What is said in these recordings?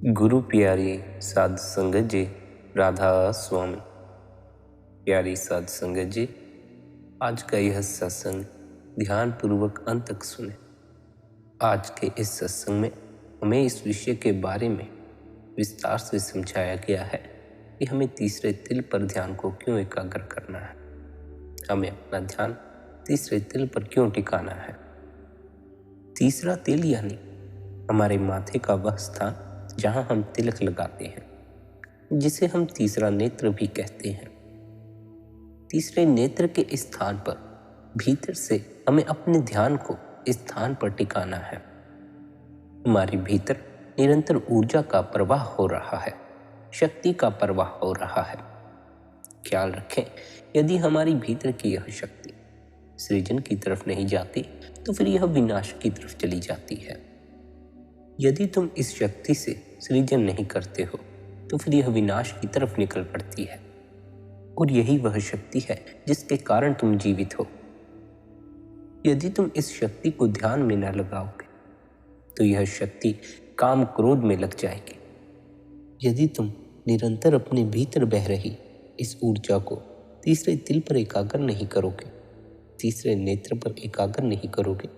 गुरु प्यारी साध संगत जी, राधा स्वामी। प्यारी साध संगत जी, आज का यह सत्संग ध्यान पूर्वक अंत तक सुने। आज के इस सत्संग में हमें इस विषय के बारे में विस्तार से समझाया गया है कि हमें तीसरे तिल पर ध्यान को क्यों एकाग्र करना है, हमें अपना ध्यान तीसरे तिल पर क्यों टिकाना है। तीसरा तिल यानी हमारे माथे का वह स्थान जहां हम तिलक लगाते हैं, जिसे हम तीसरा नेत्र भी कहते हैं। तीसरे नेत्र के स्थान पर भीतर से हमें अपने ध्यान को इस स्थान पर टिकाना है। हमारे भीतर निरंतर ऊर्जा का प्रवाह हो रहा है, शक्ति का प्रवाह हो रहा है। ख्याल रखें, यदि हमारी भीतर की यह शक्ति सृजन की तरफ नहीं जाती तो फिर यह विनाश की तरफ चली जाती है। यदि तुम इस शक्ति से सृजन नहीं करते हो तो फिर यह विनाश की तरफ निकल पड़ती है, और यही वह शक्ति है जिसके कारण तुम जीवित हो। यदि तुम इस शक्ति को ध्यान में न लगाओगे तो यह शक्ति काम क्रोध में लग जाएगी। यदि तुम निरंतर अपने भीतर बह रही इस ऊर्जा को तीसरे तिल पर एकाग्र नहीं करोगे, तीसरे नेत्र पर एकाग्र नहीं करोगे,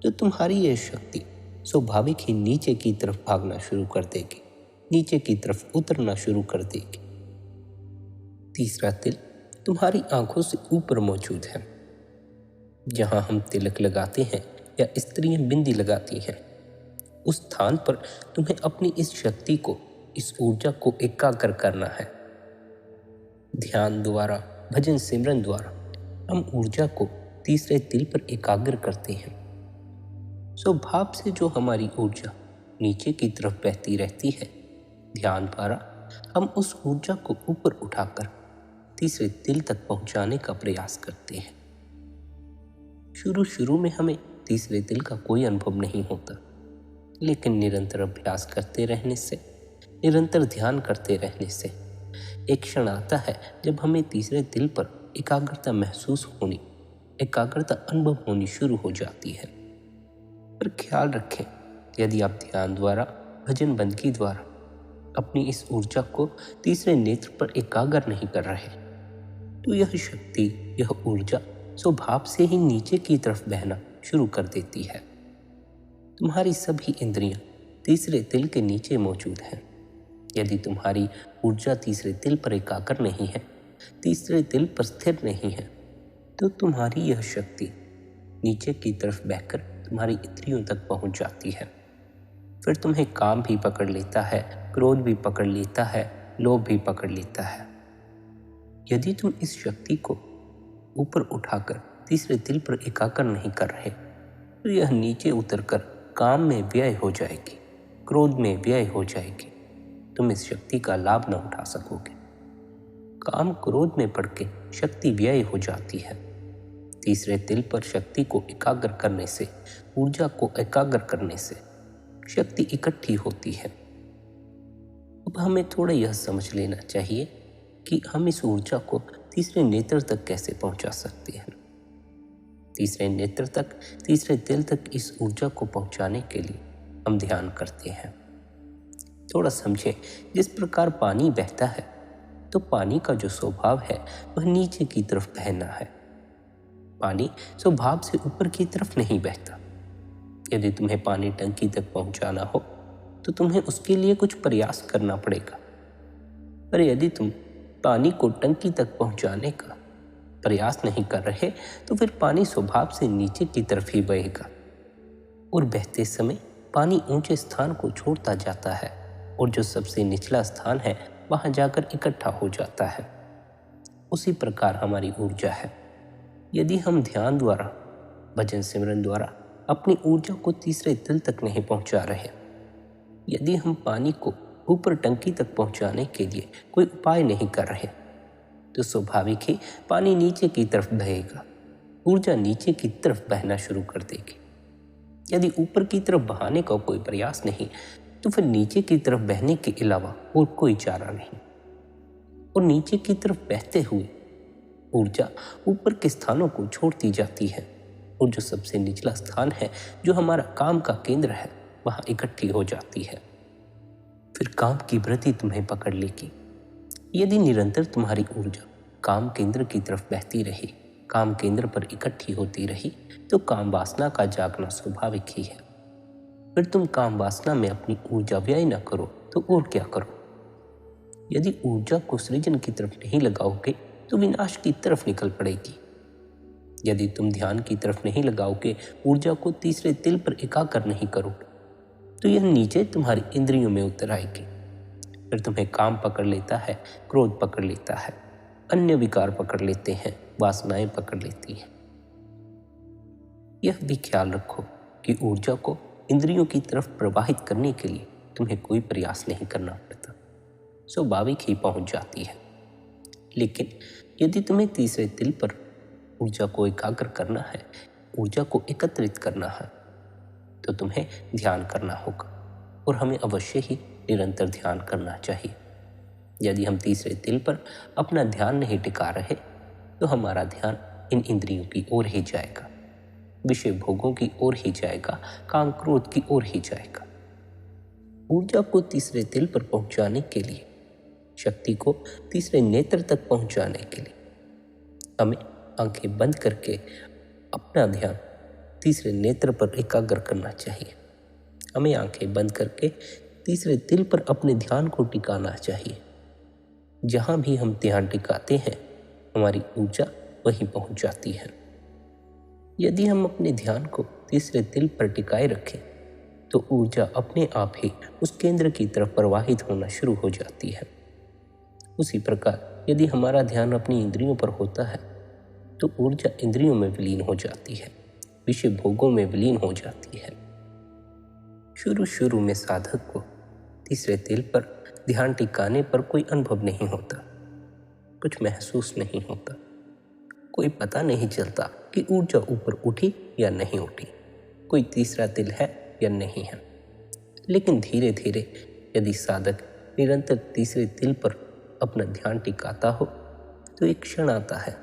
तो तुम्हारी यह शक्ति स्वाभाविक ही नीचे की तरफ भागना शुरू कर देगी, नीचे की तरफ उतरना शुरू कर देगी। तीसरा तिल तुम्हारी आंखों से ऊपर मौजूद है। जहां हम तिलक लगाते हैं या स्त्रियां बिंदी लगाती हैं, उस स्थान पर तुम्हें अपनी इस शक्ति को, इस ऊर्जा को एकाग्र करना है। ध्यान द्वारा, भजन सिमरन द्वारा हम ऊर्जा को तीसरे तिल पर एकाग्र करते हैं। स्वभाव से जो हमारी ऊर्जा नीचे की तरफ बहती रहती है, ध्यान द्वारा हम उस ऊर्जा को ऊपर उठाकर तीसरे तिल तक पहुंचाने का प्रयास करते हैं। शुरू में हमें तीसरे तिल का कोई अनुभव नहीं होता, लेकिन निरंतर अभ्यास करते रहने से, निरंतर ध्यान करते रहने से एक क्षण आता है जब हमें तीसरे तिल पर एकाग्रता महसूस होनी, एकाग्रता अनुभव होनी शुरू हो जाती है। पर ख्याल रखें, यदि आप ध्यान द्वारा, भजन बंदगी द्वारा अपनी इस ऊर्जा को तीसरे नेत्र पर एकाग्र नहीं कर रहे, तो यह शक्ति, यह ऊर्जा स्वभाव से ही नीचे की तरफ बहना शुरू कर देती है। तुम्हारी सभी इंद्रियां तीसरे तिल के नीचे मौजूद हैं। यदि तुम्हारी ऊर्जा तीसरे तिल पर एकाग्र नहीं है, तीसरे तिल पर स्थिर नहीं है, तो तुम्हारी यह शक्ति नीचे की तरफ बहकर तुम्हारी इंद्रियों तक पहुंच जाती है। फिर तुम्हें काम भी पकड़ लेता है, क्रोध भी पकड़ लेता है, लोभ भी पकड़ लेता है। यदि तुम इस शक्ति को ऊपर उठाकर तीसरे तिल पर एकाग्र नहीं कर रहे, तो यह नीचे उतरकर काम में व्यय हो जाएगी, क्रोध में व्यय हो जाएगी। तुम इस शक्ति का लाभ न उठा सकोगे। काम क्रोध में पड़ के शक्ति व्यय हो जाती है। तीसरे तिल पर शक्ति को एकाग्र करने से, ऊर्जा को एकाग्र करने से शक्ति इकट्ठी होती है। अब हमें थोड़ा यह समझ लेना चाहिए कि हम इस ऊर्जा को तीसरे नेत्र तक कैसे पहुंचा सकते हैं। तीसरे नेत्र तक, तीसरे तिल तक इस ऊर्जा को पहुंचाने के लिए हम ध्यान करते हैं। थोड़ा समझें, जिस प्रकार पानी बहता है तो पानी का जो स्वभाव है वह नीचे की तरफ बहना है। पानी स्वभाव से ऊपर की तरफ नहीं बहता। यदि तुम्हें पानी टंकी तक पहुंचाना हो तो तुम्हें उसके लिए कुछ प्रयास करना पड़ेगा। पर यदि तुम पानी को टंकी तक पहुंचाने का प्रयास नहीं कर रहे तो फिर पानी स्वभाव से नीचे की तरफ ही बहेगा, और बहते समय पानी ऊंचे स्थान को छोड़ता जाता है और जो सबसे निचला स्थान है वहां जाकर इकट्ठा हो जाता है। उसी प्रकार हमारी ऊर्जा है। यदि हम ध्यान द्वारा, भजन सिमरन द्वारा अपनी ऊर्जा को तीसरे तिल तक नहीं पहुंचा रहे, यदि हम पानी को ऊपर टंकी तक पहुंचाने के लिए कोई उपाय नहीं कर रहे, तो स्वाभाविक ही पानी नीचे की तरफ बहेगा, ऊर्जा नीचे की तरफ बहना शुरू कर देगी। यदि ऊपर की तरफ बहाने का कोई प्रयास नहीं, तो फिर नीचे की तरफ बहने के अलावा और कोई चारा नहीं। और नीचे की तरफ बहते हुए ऊर्जा ऊपर के स्थानों को छोड़ती जाती है, और जो सबसे निचला स्थान है, जो हमारा काम का केंद्र है, वहां इकट्ठी हो जाती है। फिर काम की वृत्ति तुम्हें पकड़ लेगी। यदि निरंतर तुम्हारी ऊर्जा काम केंद्र की तरफ बहती रही, काम केंद्र पर इकट्ठी होती रही, तो काम वासना का जागना स्वाभाविक ही है। फिर तुम काम वासना में अपनी ऊर्जा व्यय न करो तो और क्या करो? यदि ऊर्जा को सृजन की तरफ नहीं लगाओगे तो विनाश की तरफ निकल पड़ेगी। यदि तुम ध्यान की तरफ नहीं लगाओगे, ऊर्जा को तीसरे तिल पर एकाग्र नहीं करोगे, तो यह नीचे तुम्हारी इंद्रियों में उतर आएगी। फिर तुम्हें काम पकड़ लेता है, क्रोध पकड़ लेता है, अन्य विकार पकड़ लेते हैं, वासनाएं पकड़ लेती हैं। यह भी ख्याल रखो कि ऊर्जा को इंद्रियों की तरफ प्रवाहित करने के लिए तुम्हें कोई प्रयास नहीं करना पड़ता, स्वाभाविक ही पहुंच जाती है। लेकिन यदि तुम्हें तीसरे तिल पर ऊर्जा को एकाग्र करना है, ऊर्जा को एकत्रित करना है, तो तुम्हें ध्यान करना होगा, और हमें अवश्य ही निरंतर ध्यान करना चाहिए। यदि हम तीसरे तिल पर अपना ध्यान नहीं टिका रहे तो हमारा ध्यान इन इंद्रियों की ओर ही जाएगा, विषय भोगों की ओर ही जाएगा, काम क्रोध की ओर ही जाएगा। ऊर्जा को तीसरे तिल पर पहुंचाने के लिए, शक्ति को तीसरे नेत्र तक पहुंचाने के लिए हमें आंखें बंद करके अपना ध्यान तीसरे नेत्र पर एकाग्र करना चाहिए। हमें आंखें बंद करके तीसरे तिल पर अपने ध्यान को टिकाना चाहिए। जहाँ भी हम ध्यान टिकाते हैं, हमारी ऊर्जा वहीं पहुंच जाती है। यदि हम अपने ध्यान को तीसरे तिल पर टिकाए रखें तो ऊर्जा अपने आप ही उस केंद्र की तरफ प्रवाहित होना शुरू हो जाती है। उसी प्रकार यदि हमारा ध्यान अपनी इंद्रियों पर होता है तो ऊर्जा इंद्रियों में विलीन हो जाती है, विषय भोगों में विलीन हो जाती है। शुरू में साधक को तीसरे तिल पर ध्यान टिकाने पर कोई अनुभव नहीं होता, कुछ महसूस नहीं होता, कोई पता नहीं चलता कि ऊर्जा ऊपर उठी या नहीं उठी, कोई तीसरा तिल है या नहीं है। लेकिन धीरे धीरे यदि साधक निरंतर तीसरे तिल पर अपना ध्यान टिकाता हो तो एक क्षण आता है,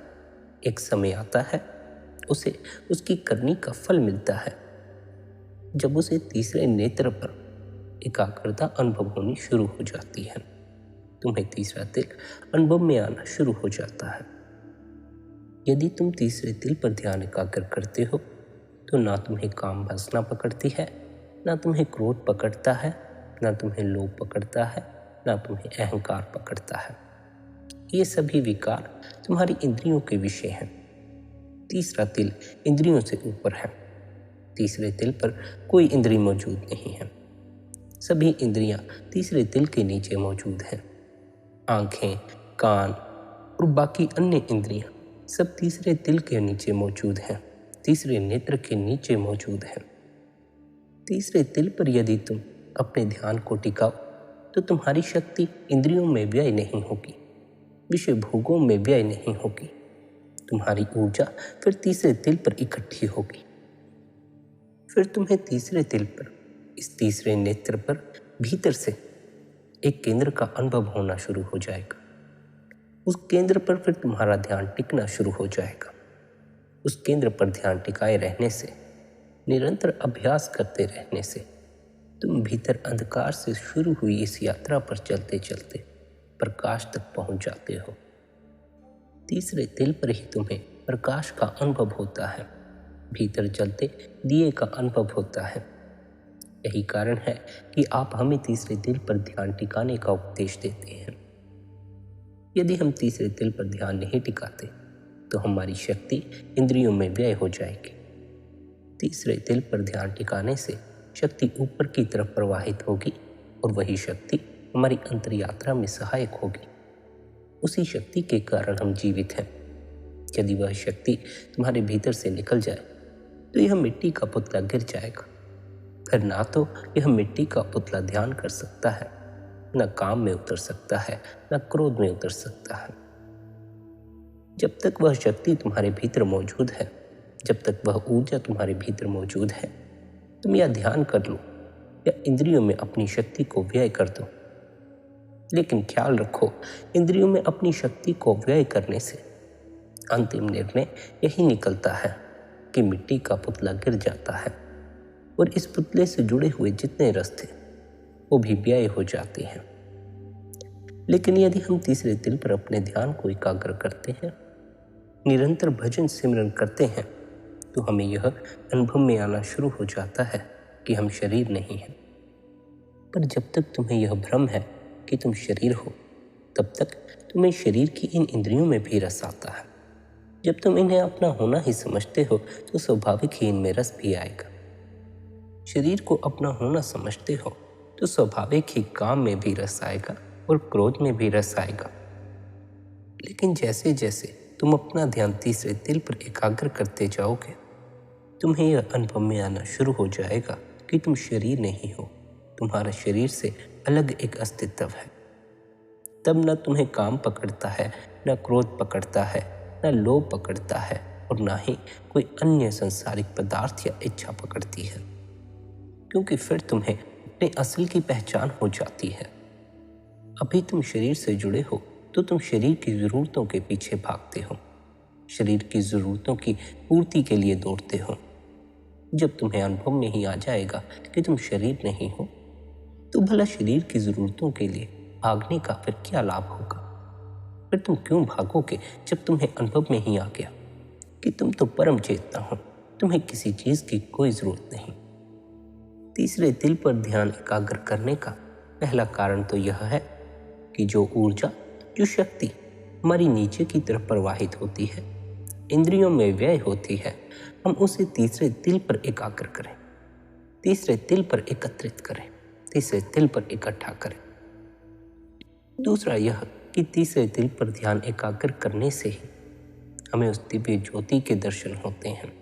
एक समय आता है, उसे उसकी करनी का फल मिलता है, जब उसे तीसरे नेत्र पर एकाग्रता अनुभव होनी शुरू हो जाती है। तुम्हें तीसरा तिल अनुभव में आना शुरू हो जाता है। यदि तुम तीसरे तिल पर ध्यान एकाग्र करते हो तो ना तुम्हें काम वासना पकड़ती है, ना तुम्हें क्रोध पकड़ता है, ना तुम्हें लोभ पकड़ता है, ना तुम्हें अहंकार पकड़ता है। ये सभी विकार तुम्हारी इंद्रियों के विषय हैं। तीसरा तिल इंद्रियों से ऊपर है। तीसरे तिल पर कोई इंद्रिय मौजूद नहीं है। सभी इंद्रियां तीसरे तिल के नीचे मौजूद हैं। आंखें, कान और बाकी अन्य इंद्रियां सब तीसरे तिल के नीचे मौजूद हैं, तीसरे नेत्र के नीचे मौजूद हैं। तीसरे तिल पर यदि तुम अपने ध्यान को टिकाओ तो तुम्हारी शक्ति इंद्रियों में व्यय नहीं होगी, विषय भोगों में व्यय नहीं होगी। तुम्हारी ऊर्जा फिर तीसरे तिल पर इकट्ठी होगी। फिर तुम्हें तीसरे तिल पर, इस तीसरे नेत्र पर भीतर से एक केंद्र का अनुभव होना शुरू हो जाएगा। उस केंद्र पर फिर तुम्हारा ध्यान टिकना शुरू हो जाएगा। उस केंद्र पर ध्यान टिकाए रहने से, निरंतर अभ्यास करते रहने से तुम भीतर अंधकार से शुरू हुई इस यात्रा पर चलते चलते प्रकाश तक पहुंच जाते हो। तीसरे तिल पर ही तुम्हें प्रकाश का अनुभव होता है, भीतर चलते दिए का अनुभव होता है। यही कारण है कि आप हमें तीसरे तिल पर ध्यान टिकाने का उपदेश देते हैं। यदि हम तीसरे तिल पर ध्यान नहीं टिकाते तो हमारी शक्ति इंद्रियों में व्यय हो जाएगी। तीसरे तिल पर ध्यान टिकाने से शक्ति ऊपर की तरफ प्रवाहित होगी और वही शक्ति हमारी अंतर यात्रा में सहायक होगी। उसी शक्ति के कारण हम जीवित हैं। यदि वह शक्ति तुम्हारे भीतर से निकल जाए तो यह मिट्टी का पुतला गिर जाएगा। फिर ना तो यह मिट्टी का पुतला ध्यान कर सकता है, न काम में उतर सकता है, न क्रोध में उतर सकता है। जब तक वह शक्ति तुम्हारे भीतर मौजूद है, जब तक वह ऊर्जा तुम्हारे भीतर मौजूद है, तुम या ध्यान कर लो या इंद्रियों में अपनी शक्ति को व्यय कर दो। लेकिन ख्याल रखो, इंद्रियों में अपनी शक्ति को व्यय करने से अंतिम निर्णय यही निकलता है कि मिट्टी का पुतला गिर जाता है और इस पुतले से जुड़े हुए जितने रस थे वो भी व्यय हो जाते हैं। लेकिन यदि हम तीसरे दिल पर अपने ध्यान को एकाग्र करते हैं, निरंतर भजन सिमरन करते हैं, तो हमें यह अनुभव में आना शुरू हो जाता है कि हम शरीर नहीं हैं। पर जब तक तुम्हें यह भ्रम है कि तुम शरीर हो, तब तक तुम्हें शरीर की इन इंद्रियों में भी रस आता है। जब तुम इन्हें अपना होना ही समझते हो, तो स्वाभाविक ही इनमें रस भी आएगा। शरीर को अपना होना समझते हो तो स्वाभाविक ही काम में भी रस आएगा और क्रोध में भी रस आएगा। लेकिन जैसे जैसे तुम अपना ध्यान तीसरे दिल पर एकाग्र करते जाओगे, तुम्हें यह अनुभव में आना शुरू हो जाएगा कि तुम शरीर नहीं हो, तुम्हारा शरीर से अलग एक अस्तित्व है। तब न तुम्हें काम पकड़ता है, न क्रोध पकड़ता है, न लोभ पकड़ता है और न ही कोई अन्य सांसारिक पदार्थ या इच्छा पकड़ती है, क्योंकि फिर तुम्हें अपने असल की पहचान हो जाती है। अभी तुम शरीर से जुड़े हो तो तुम शरीर की ज़रूरतों के पीछे भागते हो, शरीर की ज़रूरतों की पूर्ति के लिए दौड़ते हो। जब तुम्हें अनुभव में ही आ जाएगा कि तुम शरीर नहीं हो, तो भला शरीर की ज़रूरतों के लिए भागने का फिर क्या लाभ होगा? फिर तुम क्यों भागोगे जब तुम्हें अनुभव में ही आ गया कि तुम तो परम चेतना हो, तुम्हें किसी चीज़ की कोई ज़रूरत नहीं। तीसरे दिल पर ध्यान एकाग्र करने का पहला कारण तो यह है कि जो ऊर्जा, जो शक्ति हमारी नीचे की तरफ प्रवाहित होती है, इंद्रियों में व्यय होती है, हम उसे तीसरे दिल पर एकाग्र करें, तीसरे दिल पर एकत्रित करें, तीसरे दिल पर इकट्ठा करें। दूसरा यह कि तीसरे दिल पर ध्यान एकाग्र करने से ही हमें उस दिव्य ज्योति के दर्शन होते हैं,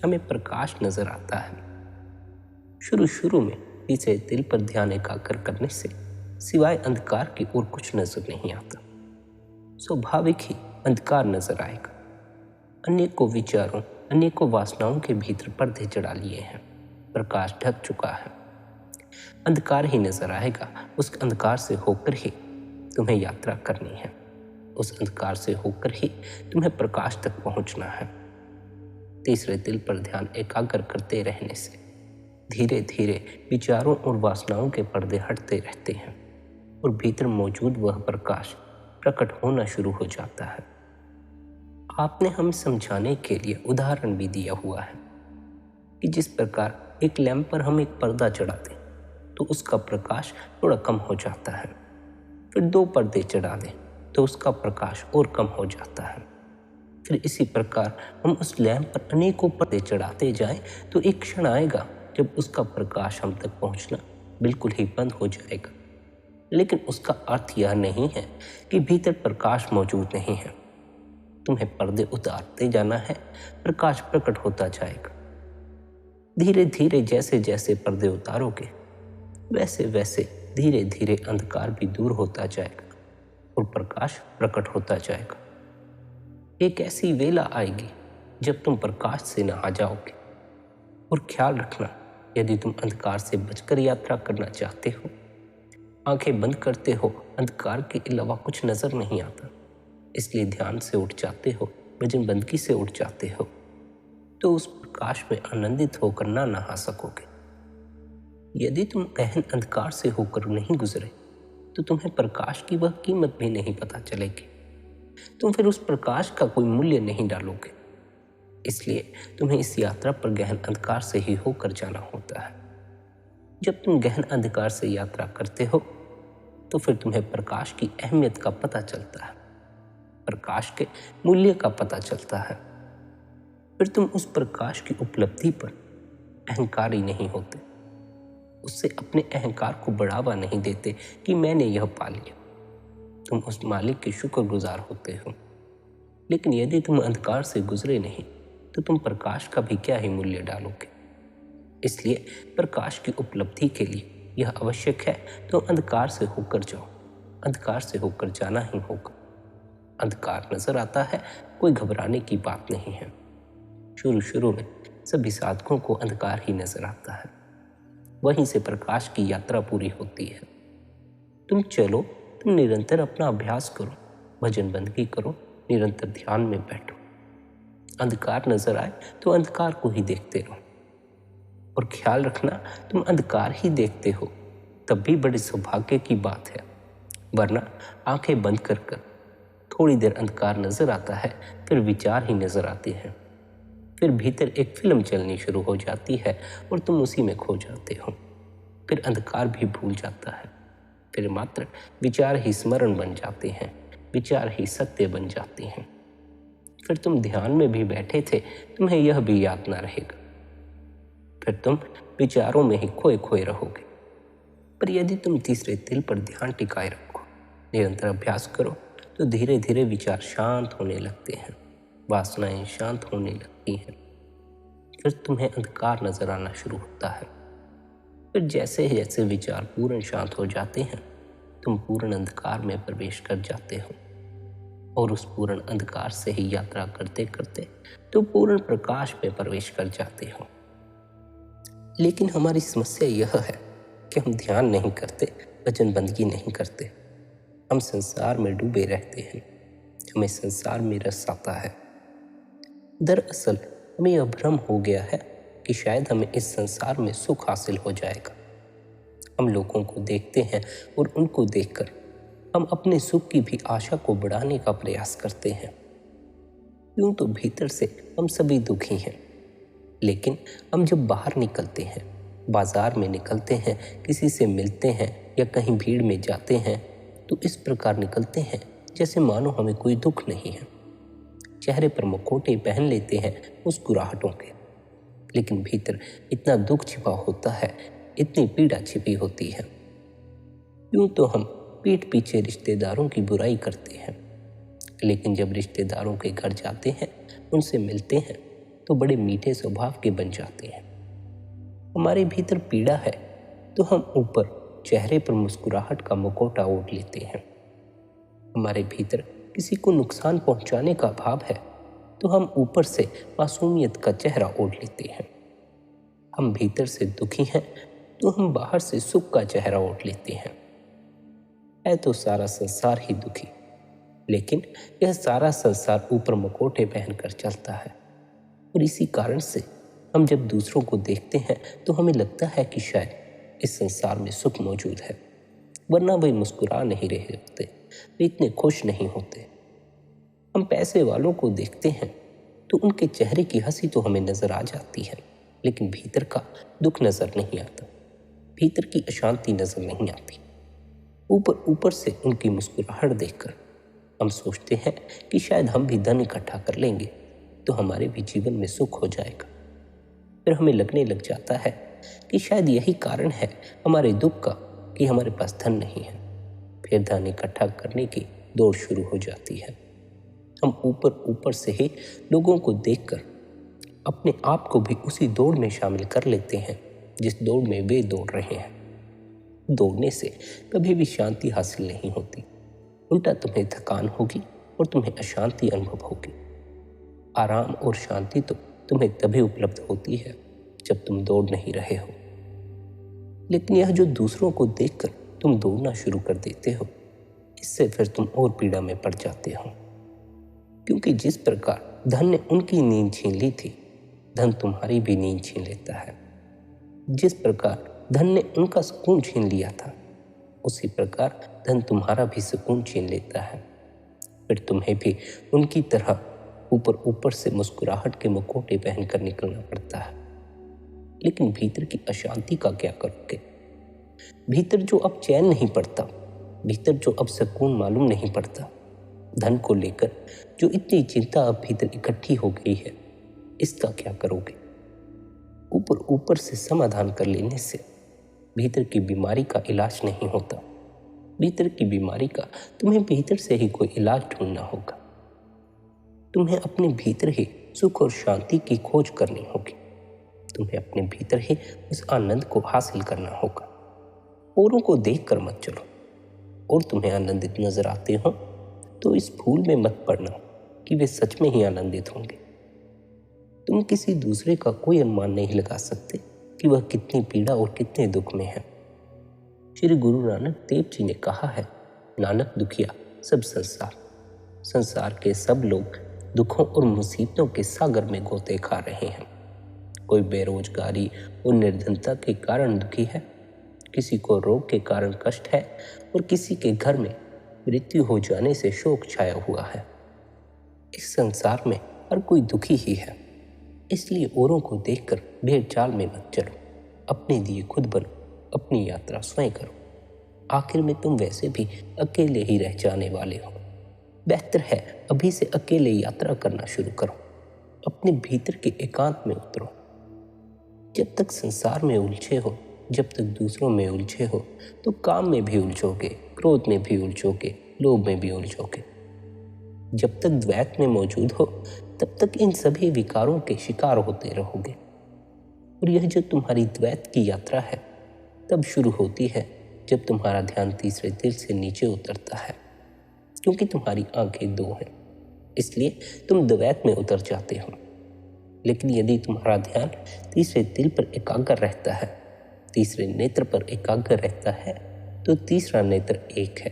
हमें प्रकाश नजर आता है। शुरू में तीसरे दिल पर ध्यान एकाग्र करने से सिवाय अंधकार की और कुछ नजर नहीं आता। स्वाभाविक ही अंधकार नजर आएगा। अनेकों विचारों, अनेकों वासनाओं के भीतर पर्दे चढ़ा लिए हैं, प्रकाश ढक चुका है, अंधकार ही नजर आएगा। उस अंधकार से होकर ही तुम्हें यात्रा करनी है, उस अंधकार से होकर ही तुम्हें प्रकाश तक पहुंचना है। तीसरे दिल पर ध्यान एकाग्र करते रहने से धीरे धीरे विचारों और वासनाओं के पर्दे हटते रहते हैं और भीतर मौजूद वह प्रकाश प्रकट होना शुरू हो जाता है। आपने हमें समझाने के लिए उदाहरण भी दिया हुआ है कि जिस प्रकार एक लैंप पर हम एक पर्दा चढ़ा दें तो उसका प्रकाश थोड़ा कम हो जाता है, फिर 2 पर्दे चढ़ा दें तो उसका प्रकाश और कम हो जाता है। फिर इसी प्रकार हम उस लैंप पर अनेकों पर्दे चढ़ाते जाएं तो एक क्षण आएगा जब उसका प्रकाश हम तक पहुंचना बिल्कुल ही बंद हो जाएगा। लेकिन उसका अर्थ यह नहीं है कि भीतर प्रकाश मौजूद नहीं है। तुम्हें पर्दे उतारते जाना है, प्रकाश प्रकट होता जाएगा। धीरे धीरे जैसे जैसे पर्दे उतारोगे, वैसे वैसे धीरे धीरे अंधकार भी दूर होता जाएगा और प्रकाश प्रकट होता जाएगा। एक ऐसी वेला आएगी जब तुम प्रकाश से नहा जाओगे। और ख्याल रखना, यदि तुम अंधकार से बचकर यात्रा करना चाहते हो, आंखें बंद करते हो, अंधकार के अलावा कुछ नजर नहीं आता, इसलिए ध्यान से उठ जाते हो, भजन बंदगी से उठ जाते हो, तो उस प्रकाश में आनंदित होकर ना नहा सकोगे। यदि तुम गहन अंधकार से होकर नहीं गुजरे तो तुम्हें प्रकाश की वह कीमत भी नहीं पता चलेगी। तुम फिर उस प्रकाश का कोई मूल्य नहीं डालोगे। इसलिए तुम्हें इस यात्रा पर गहन अंधकार से ही होकर जाना होता है। जब तुम गहन अंधकार से यात्रा करते हो तो फिर तुम्हें प्रकाश की अहमियत का पता चलता है, प्रकाश के मूल्य का पता चलता है। फिर तुम उस प्रकाश की उपलब्धि पर अहंकारी नहीं होते, उससे अपने अहंकार को बढ़ावा नहीं देते कि मैंने यह पा लिया। तुम उस मालिक के शुक्रगुजार होते हो। लेकिन यदि तुम अंधकार से गुजरे नहीं तो तुम प्रकाश का भी क्या ही मूल्य डालोगे। इसलिए प्रकाश की उपलब्धि के लिए यह आवश्यक है तो अंधकार से होकर जाओ, अंधकार से होकर जाना ही होगा। अंधकार नजर आता है, कोई घबराने की बात नहीं है। शुरू में सभी साधकों को अंधकार ही नजर आता है, वहीं से प्रकाश की यात्रा पूरी होती है। तुम चलो, तुम निरंतर अपना अभ्यास करो, भजन बंदगी करो, निरंतर ध्यान में बैठो। अंधकार नजर आए तो अंधकार को ही देखते रहो और ख्याल रखना, तुम अंधकार ही देखते हो तब भी बड़े सौभाग्य की बात है, वरना आंखें बंद कर कर थोड़ी देर अंधकार नजर आता है, फिर विचार ही नजर आते हैं। फिर भीतर एक फिल्म चलनी शुरू हो जाती है और तुम उसी में खो जाते हो। फिर अंधकार भी भूल जाता है, फिर मात्र विचार ही स्मरण बन जाते हैं, विचार ही सत्य बन जाते हैं। फिर तुम ध्यान में भी बैठे थे, तुम्हें यह भी याद ना रहेगा। फिर तुम विचारों में ही खोए खोए रहोगे। पर यदि तुम तीसरे तिल पर ध्यान टिकाए रखो, निरंतर अभ्यास करो, तो धीरे धीरे विचार शांत होने लगते हैं, वासनाएं शांत होने लगती हैं। फिर तुम्हें अंधकार नजर आना शुरू होता है। फिर जैसे जैसे विचार पूर्ण शांत हो जाते हैं, तुम पूर्ण अंधकार में प्रवेश कर जाते हो और उस पूर्ण अंधकार से ही यात्रा करते करते तुम पूर्ण प्रकाश में प्रवेश कर जाते हो। लेकिन हमारी समस्या यह है कि हम ध्यान नहीं करते, वचन बंदगी नहीं करते। हम संसार में डूबे रहते हैं, हमें संसार में रस आता है। दरअसल हमें यह भ्रम हो गया है कि शायद हमें इस संसार में सुख हासिल हो जाएगा। हम लोगों को देखते हैं और उनको देखकर हम अपने सुख की भी आशा को बढ़ाने का प्रयास करते हैं। यूं तो भीतर से हम सभी दुखी हैं, लेकिन हम जब बाहर निकलते हैं, बाजार में निकलते हैं, किसी से मिलते हैं या कहीं भीड़ में जाते हैं, तो इस प्रकार निकलते हैं जैसे मानो हमें कोई दुख नहीं है। चेहरे पर मुखौटे पहन लेते हैं मुस्कुराहटों के, लेकिन भीतर इतना दुख छिपा होता है, इतनी पीड़ा छिपी होती है। यूं तो हम पीठ पीछे रिश्तेदारों की बुराई करते हैं, लेकिन जब रिश्तेदारों के घर जाते हैं, उनसे मिलते हैं, तो बड़े मीठे स्वभाव के बन जाते हैं। हमारे भीतर पीड़ा है तो हम ऊपर चेहरे पर मुस्कुराहट का मुखौटा ओढ़ लेते हैं। हमारे भीतर किसी को नुकसान पहुंचाने का भाव है तो हम ऊपर से मासूमियत का चेहरा ओढ़ लेते हैं। हम भीतर से दुखी हैं तो हम बाहर से सुख का चेहरा ओढ़ लेते हैं। है तो सारा संसार ही दुखी, लेकिन यह सारा संसार ऊपर मुखौटे पहनकर चलता है। और इसी कारण से हम जब दूसरों को देखते हैं तो हमें लगता है कि शायद इस संसार में सुख मौजूद है, वरना वे मुस्कुरा नहीं रहे होते, वे इतने खुश नहीं होते। हम पैसे वालों को देखते हैं तो उनके चेहरे की हंसी तो हमें नजर आ जाती है, लेकिन भीतर का दुख नजर नहीं आता, भीतर की अशांति नजर नहीं आती। ऊपर ऊपर से उनकी मुस्कुराहट देखकर हम सोचते हैं कि शायद हम भी धन इकट्ठा कर लेंगे तो हमारे भी जीवन में सुख हो जाएगा। फिर हमें लगने लग जाता है कि शायद यही कारण है हमारे दुख का कि हमारे पास धन नहीं है। फिर धन इकट्ठा करने की दौड़ शुरू हो जाती है। हम ऊपर ऊपर से ही लोगों को देखकर अपने आप को भी उसी दौड़ में शामिल कर लेते हैं जिस दौड़ में वे दौड़ रहे हैं। दौड़ने से कभी भी शांति हासिल नहीं होती, उल्टा तुम्हें थकान होगी और तुम्हें अशांति अनुभव होगी। आराम और शांति तो तुम्हें तभी उपलब्ध होती है जब तुम दौड़ नहीं रहे हो। लेकिन यह जो दूसरों को देखकर तुम दौड़ना शुरू कर देते हो, इससे फिर तुम और पीड़ा में पड़ जाते हो। क्योंकि जिस प्रकार धन ने उनकी नींद छीन ली थी, धन तुम्हारी भी नींद छीन लेता है। जिस प्रकार धन ने उनका सुकून छीन लिया था, उसी प्रकार धन तुम्हारा भी सुकून छीन लेता है। फिर तुम्हें भी उनकी तरह ऊपर ऊपर से मुस्कुराहट के मुखौटे पहनकर निकलना पड़ता है। लेकिन भीतर की अशांति का क्या करोगे? भीतर जो अब चैन नहीं पड़ता, भीतर जो अब सुकून मालूम नहीं पड़ता, धन को लेकर जो इतनी चिंता अब भीतर इकट्ठी हो गई है, इसका क्या करोगे? ऊपर ऊपर से समाधान कर लेने से भीतर की बीमारी का इलाज नहीं होता। भीतर की बीमारी का तुम्हें भीतर से ही कोई इलाज ढूंढना होगा। तुम्हें अपने भीतर ही सुख और शांति की खोज करनी होगी। तुम्हें अपने भीतर ही उस आनंद को हासिल करना होगा। औरों को देख कर मत चलो। और तुम्हें आनंदित नजर आते हो तो इस भूल में मत पड़ना कि वे सच में ही आनंदित होंगे। तुम किसी दूसरे का कोई अनुमान नहीं लगा सकते कि वह कितनी पीड़ा और कितने दुख में है। श्री गुरु नानक देव जी ने कहा है, नानक दुखिया सब संसार। संसार के सब लोग दुखों और मुसीबतों के सागर में गोते खा रहे हैं। कोई बेरोजगारी और निर्धनता के कारण दुखी है, किसी को रोग के कारण कष्ट है और किसी के घर में मृत्यु हो जाने से शोक छाया हुआ है। इस संसार में हर कोई दुखी ही है, इसलिए औरों को देखकर भेड़ चाल में मत चलो। अपने दिए खुद बनो, अपनी यात्रा स्वयं करो। आखिर में तुम वैसे भी अकेले ही रह जाने वाले हो। बेहतर है अभी से अकेले यात्रा करना शुरू करो। अपने भीतर के एकांत में उतरो। जब तक संसार में उलझे हो, जब तक दूसरों में उलझे हो, तो काम में भी उलझोगे, क्रोध में भी उलझोगे, लोभ में भी उलझोगे। जब तक द्वैत में मौजूद हो, तब तक इन सभी विकारों के शिकार होते रहोगे। और यह जो तुम्हारी द्वैत की यात्रा है तब शुरू होती है जब तुम्हारा ध्यान तीसरे दिल से नीचे उतरता है। क्योंकि तुम्हारी आंखें दो हैं, इसलिए तुम द्वैत में उतर जाते हो। लेकिन यदि तुम्हारा ध्यान तीसरे दिल पर एकाग्र रहता है, तीसरे नेत्र पर एकाग्र रहता है, तो तीसरा नेत्र एक है।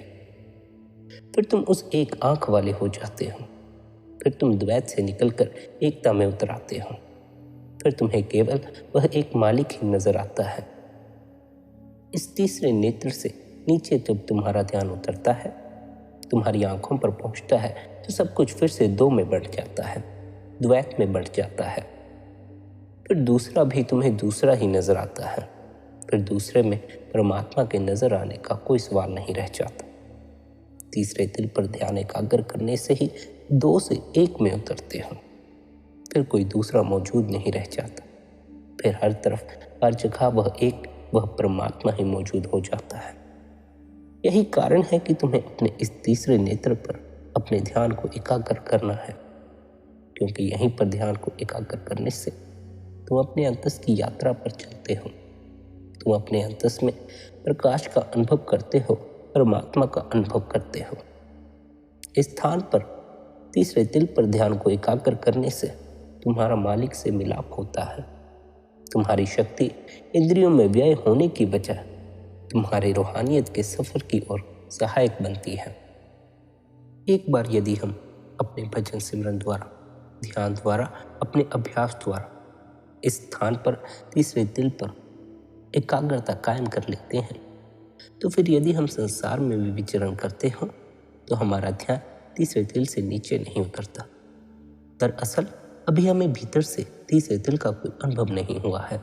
फिर तुम उस एक आंख वाले हो जाते हो। फिर तुम द्वैत से निकलकर एकता में उतर आते हो। फिर तुम्हें केवल वह एक मालिक ही नजर आता है। इस तीसरे नेत्र से नीचे जब तुम्हारा ध्यान उतरता है, तुम्हारी आंखों पर पहुंचता है, तो सब कुछ फिर से दो में बढ़ जाता है, द्वैत में बढ़ जाता है। फिर दूसरा भी तुम्हें दूसरा ही नजर आता है। फिर दूसरे में परमात्मा के नजर आने का कोई सवाल नहीं रह जाता। तीसरे दिल पर ध्यान एकाग्र करने से ही दो से एक में उतरते हो। फिर कोई दूसरा मौजूद नहीं रह जाता। फिर हर तरफ, हर जगह वह परमात्मा ही मौजूद हो जाता है। यही कारण है कि तुम्हें अपने इस तीसरे नेत्र पर अपने ध्यान को एकाग्र करना है, क्योंकि यहीं पर ध्यान को एकाग्र करने से तुम अपने अंतस की यात्रा पर चलते हो। तुम अपने अंतस में प्रकाश का अनुभव करते हो, परमात्मा का अनुभव करते हो। इस स्थान पर तीसरे दिल पर ध्यान को एकाग्र करने से तुम्हारा मालिक से मिलाप होता है। तुम्हारी शक्ति इंद्रियों में व्यय होने की बजाय तुम्हारे रूहानियत के सफर की ओर सहायक बनती है। एक बार यदि हम अपने भजन सिमरन द्वारा, ध्यान द्वारा, अपने अभ्यास द्वारा इस स्थान पर तीसरे दिल पर एकाग्रता कायम कर लेते हैं, तो फिर यदि हम संसार में भी विचरण करते हो तो हमारा ध्यान तीसरे दिल से नीचे नहीं उतरता। दरअसल अभी हमें भीतर से तीसरे दिल का कोई अनुभव नहीं हुआ है।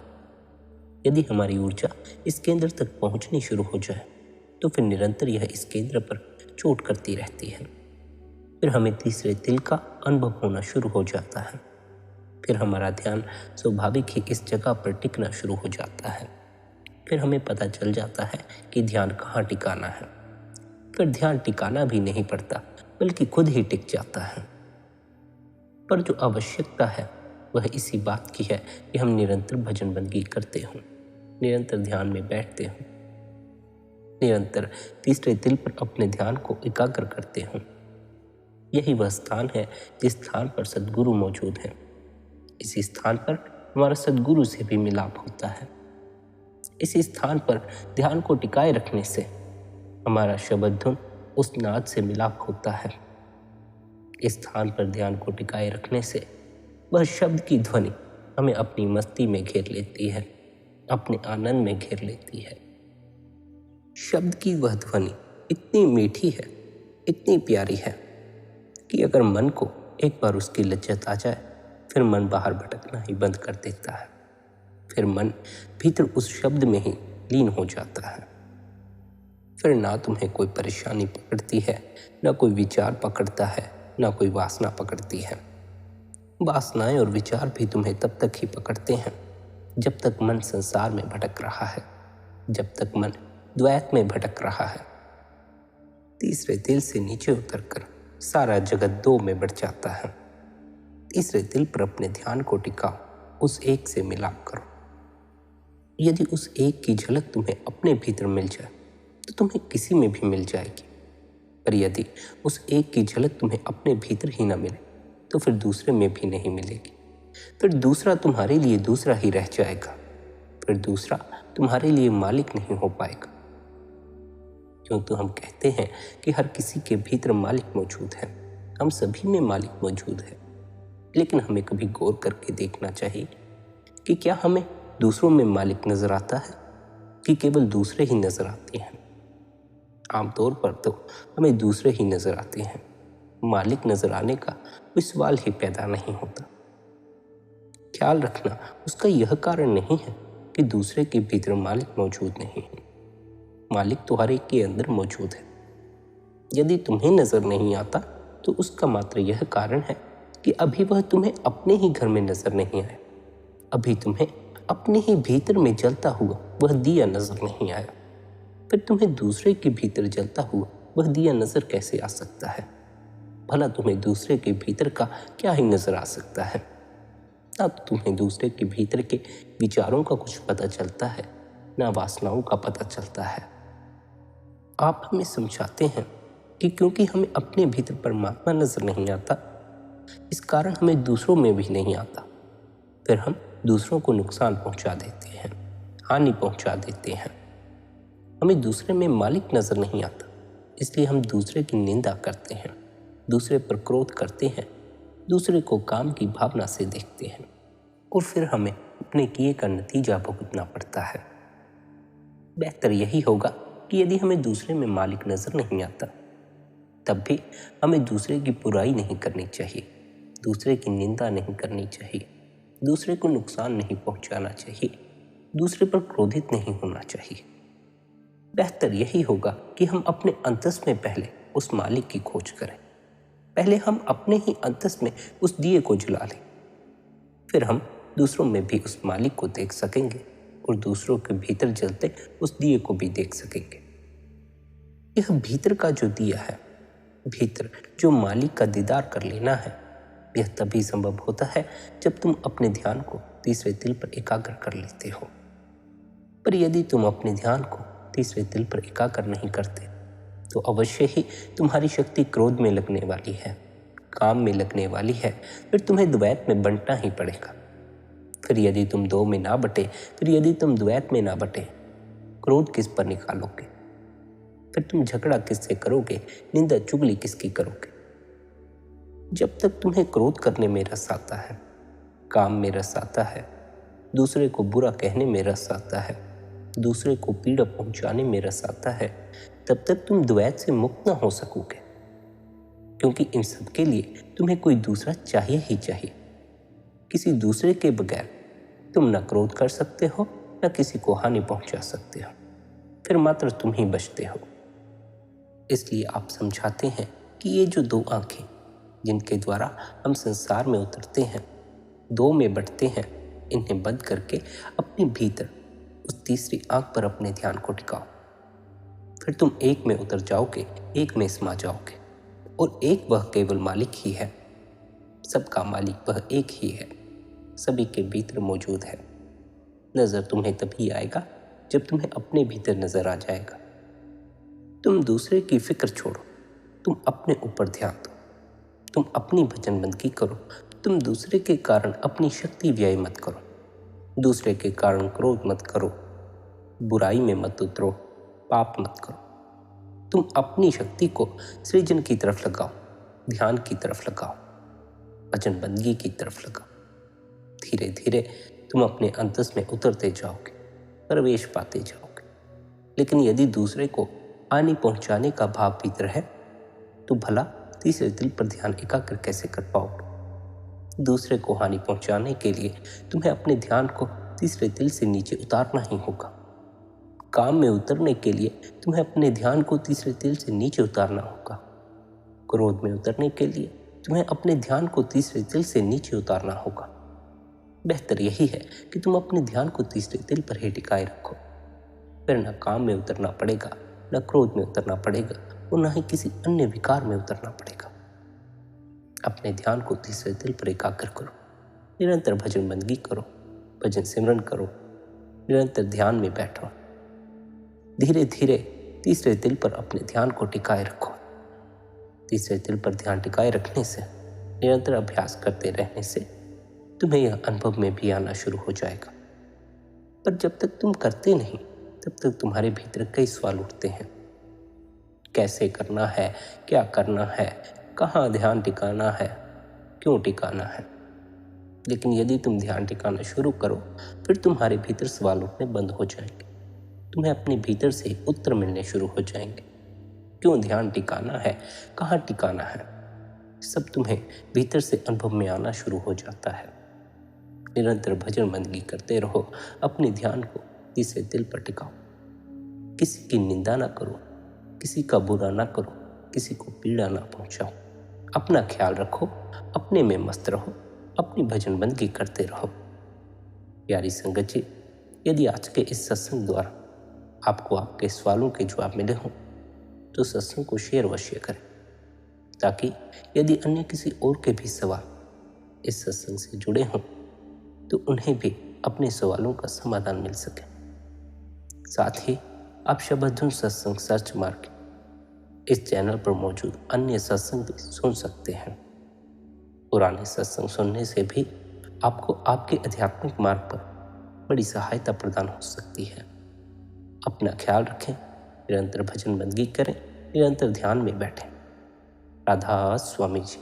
यदि हमारी ऊर्जा इस केंद्र तक पहुंचनी शुरू हो जाए तो फिर निरंतर यह इस केंद्र पर चोट करती रहती है। फिर हमें तीसरे दिल का अनुभव होना शुरू हो जाता है। फिर हमारा ध्यान स्वाभाविक ही इस जगह पर टिकना शुरू हो जाता है। फिर हमें पता चल जाता है कि ध्यान कहाँ टिकाना है। फिर ध्यान टिकाना भी नहीं पड़ता, बल्कि खुद ही टिक जाता है। पर जो आवश्यकता है वह इसी बात की है कि हम निरंतर भजन बंदगी करते हों, निरंतर ध्यान में बैठते हों, निरंतर तीसरे दिल पर अपने ध्यान को एकाग्र करते हों। यही वह स्थान है जिस स्थान पर सद्गुरु मौजूद है। इसी स्थान पर हमारा सद्गुरु से भी मिलाप होता है। इसी स्थान पर ध्यान को टिकाए रखने से हमारा शब्द धुन उस नाद से मिलाप होता है। इस स्थान पर ध्यान को टिकाए रखने से वह शब्द की ध्वनि हमें अपनी मस्ती में घेर लेती है, अपने आनंद में घेर लेती है। शब्द की वह ध्वनि इतनी मीठी है, इतनी प्यारी है कि अगर मन को एक बार उसकी लज्जत आ जाए, फिर मन बाहर भटकना ही बंद कर देता है। फिर मन भीतर उस शब्द में ही लीन हो जाता है। फिर ना तुम्हें कोई परेशानी पकड़ती है, ना कोई विचार पकड़ता है, ना कोई वासना पकड़ती है। वासनाएं और विचार भी तुम्हें तब तक ही पकड़ते हैं जब तक मन संसार में भटक रहा है, जब तक मन द्वैत में भटक रहा है। तीसरे दिल से नीचे उतरकर सारा जगत दो में बढ़ जाता है। तीसरे दिल पर अपने ध्यान को टिकाओ, उस एक से मिलाप करो। यदि उस एक की झलक तुम्हें अपने भीतर मिल जाए तो तुम्हें किसी में भी मिल जाएगी। पर यदि उस एक की झलक तुम्हें अपने भीतर ही न मिले तो फिर दूसरे में भी नहीं मिलेगी। फिर दूसरा तुम्हारे लिए दूसरा ही रह जाएगा। फिर दूसरा तुम्हारे लिए मालिक नहीं हो पाएगा। क्यों तो हम कहते हैं कि हर किसी के भीतर मालिक मौजूद है, हम सभी में मालिक मौजूद है। लेकिन हमें कभी गौर करके देखना चाहिए कि क्या हमें दूसरों में मालिक नजर आता है? कि केवल दूसरे ही नजर आते हैं। आमतौर पर तो हमें दूसरे ही नजर आते हैं, मालिक नजर आने का कोई सवाल ही पैदा नहीं होता। ख्याल रखना, उसका यह कारण नहीं है कि दूसरे के भीतर मालिक मौजूद नहीं है। मालिक तो हर एक के अंदर मौजूद है। यदि तुम्हें नजर नहीं आता तो उसका मात्र यह कारण है कि अभी वह तुम्हें अपने ही घर में नजर नहीं आया। अभी तुम्हें अपने ही भीतर में जलता हुआ वह दिया नजर नहीं आया। फिर तुम्हें दूसरे के भीतर जलता हुआ वह दिया नजर कैसे आ सकता है? भला तुम्हें दूसरे के भीतर का क्या ही नजर आ सकता है? ना तो तुम्हें दूसरे के भीतर के विचारों का कुछ पता चलता है, ना वासनाओं का पता चलता है। आप हमें समझाते हैं कि क्योंकि हमें अपने भीतर परमात्मा नजर नहीं आता, इस कारण हमें दूसरों में भी नहीं आता। फिर हम दूसरों को नुकसान पहुंचा देते हैं, हानि पहुंचा देते हैं। हमें दूसरे में मालिक नजर नहीं आता, इसलिए हम दूसरे की निंदा करते हैं, दूसरे पर क्रोध करते हैं, दूसरे को काम की भावना से देखते हैं और फिर हमें अपने किए का नतीजा भुगतना पड़ता है। बेहतर यही होगा कि यदि हमें दूसरे में मालिक नजर नहीं आता, तब भी हमें दूसरे की बुराई नहीं करनी चाहिए, दूसरे की निंदा नहीं करनी चाहिए, दूसरे को नुकसान नहीं पहुंचाना चाहिए, दूसरे पर क्रोधित नहीं होना चाहिए। बेहतर यही होगा कि हम अपने अंतस में पहले उस मालिक की खोज करें। पहले हम अपने ही अंतस में उस दिए को जला लें, फिर हम दूसरों में भी उस मालिक को देख सकेंगे और दूसरों के भीतर जलते उस दिए को भी देख सकेंगे। यह भीतर का जो दिया है, भीतर जो मालिक का दीदार कर लेना है, यह तभी संभव होता है जब तुम अपने ध्यान को तीसरे तिल पर एकाग्र कर लेते हो। पर यदि तुम अपने ध्यान को तीसरे तिल पर एकाग्र नहीं करते तो अवश्य ही तुम्हारी शक्ति क्रोध में लगने वाली है, काम में लगने वाली है। फिर तुम्हें द्वैत में बंटना ही पड़ेगा। फिर यदि तुम दो में ना बटे, फिर यदि तुम द्वैत में ना बटे, क्रोध किस पर निकालोगे? फिर तुम झगड़ा किससे करोगे? निंदा चुगली किसकी करोगे? जब तक तुम्हें क्रोध करने में रस आता है, काम में रस आता है, दूसरे को बुरा कहने में रस आता है, दूसरे को पीड़ा पहुंचाने में रस आता है, तब तक तुम द्वैत से मुक्त न हो सकोगे, क्योंकि इन सब के लिए तुम्हें कोई दूसरा चाहिए ही चाहिए। किसी दूसरे के बगैर तुम न क्रोध कर सकते हो, न किसी को हानि पहुंचा सकते हो, फिर मात्र तुम ही बचते हो। इसलिए आप समझाते हैं कि ये जो दो आंखें जिनके द्वारा हम संसार में उतरते हैं, दो में बंटते हैं, इन्हें बंद करके अपने भीतर उस तीसरी आंख पर अपने ध्यान को टिकाओ। फिर तुम एक में उतर जाओगे, एक में समा जाओगे और एक वह केवल मालिक ही है। सबका मालिक वह एक ही है, सभी के भीतर मौजूद है। नजर तुम्हें तभी आएगा जब तुम्हें अपने भीतर नजर आ जाएगा। तुम दूसरे की फिक्र छोड़ो, तुम अपने ऊपर ध्यान दो, तुम अपनी भजनबंदगी करो, तुम दूसरे के कारण अपनी शक्ति व्यय मत करो, दूसरे के कारण क्रोध मत करो, बुराई में मत उतरो, पाप मत करो। तुम अपनी शक्ति को सृजन की तरफ लगाओ, ध्यान की तरफ लगाओ, भजन बंदगी की तरफ लगाओ। धीरे धीरे तुम अपने अंतस में उतरते जाओगे, प्रवेश पाते जाओगे। लेकिन यदि दूसरे को हानि पहुंचाने का भाव भीतर है तो भला तीसरे दिल पर ध्यान एकाग्र कैसे कर पाओगे? दूसरे को हानि पहुंचाने के लिए तुम्हें अपने ध्यान को तीसरे दिल से नीचे उतारना ही होगा। काम में उतरने के लिए तुम्हें अपने ध्यान को तीसरे दिल से नीचे उतारना होगा। क्रोध में उतरने के लिए तुम्हें अपने ध्यान को तीसरे दिल से नीचे उतारना होगा। बेहतर यही है कि तुम अपने ध्यान को तीसरे दिल पर ही टिकाए रखो। फिर न काम में उतरना पड़ेगा, न क्रोध में उतरना पड़ेगा और न ही किसी अन्य विकार में उतरना पड़ेगा। अपने ध्यान को तीसरे दिल पर एकाग्र करो, निरंतर भजन बंदगी करो, भजन सिमरन करो, निरंतर ध्यान में बैठो। धीरे धीरे तीसरे दिल पर अपने ध्यान को टिकाए रखो। तीसरे दिल पर ध्यान टिकाए रखने से, निरंतर अभ्यास करते रहने से तुम्हें यह अनुभव में भी आना शुरू हो जाएगा। पर जब तक तुम करते नहीं तब तक तुम्हारे भीतर कई सवाल उठते हैं। कैसे करना है, क्या करना है, कहाँ ध्यान टिकाना है, क्यों टिकाना है। लेकिन यदि तुम ध्यान टिकाना शुरू करो फिर तुम्हारे भीतर सवाल उठने बंद हो जाएंगे। तुम्हें अपने भीतर से उत्तर मिलने शुरू हो जाएंगे। क्यों ध्यान टिकाना है, कहाँ टिकाना है, सब तुम्हें भीतर से अनुभव में आना शुरू हो जाता है। निरंतर भजन बंदगी करते रहो, अपने ध्यान को तीसरे दिल पर टिकाओ। किसी की निंदा ना करो, किसी का बुरा ना करो, किसी को पीड़ा ना पहुंचाओ। अपना ख्याल रखो, अपने में मस्त रहो, अपनी भजन बंदगी करते रहो। प्यारी संगत जी, यदि आज के इस सत्संग द्वारा आपको आपके सवालों के जवाब मिले हों तो सत्संग को शेयर अवश्य करें, ताकि यदि अन्य किसी और के भी सवाल इस सत्संग से जुड़े हों तो उन्हें भी अपने सवालों का समाधान मिल सके। साथ ही आप शबद्धुन सत्संग सर्च मार के इस चैनल पर मौजूद अन्य सत्संग भी सुन सकते हैं। पुराने सत्संग सुनने से भी आपको आपके आध्यात्मिक मार्ग पर बड़ी सहायता प्रदान हो सकती है। अपना ख्याल रखें, निरंतर भजन बंदगी करें, निरंतर ध्यान में बैठें। राधा स्वामी जी।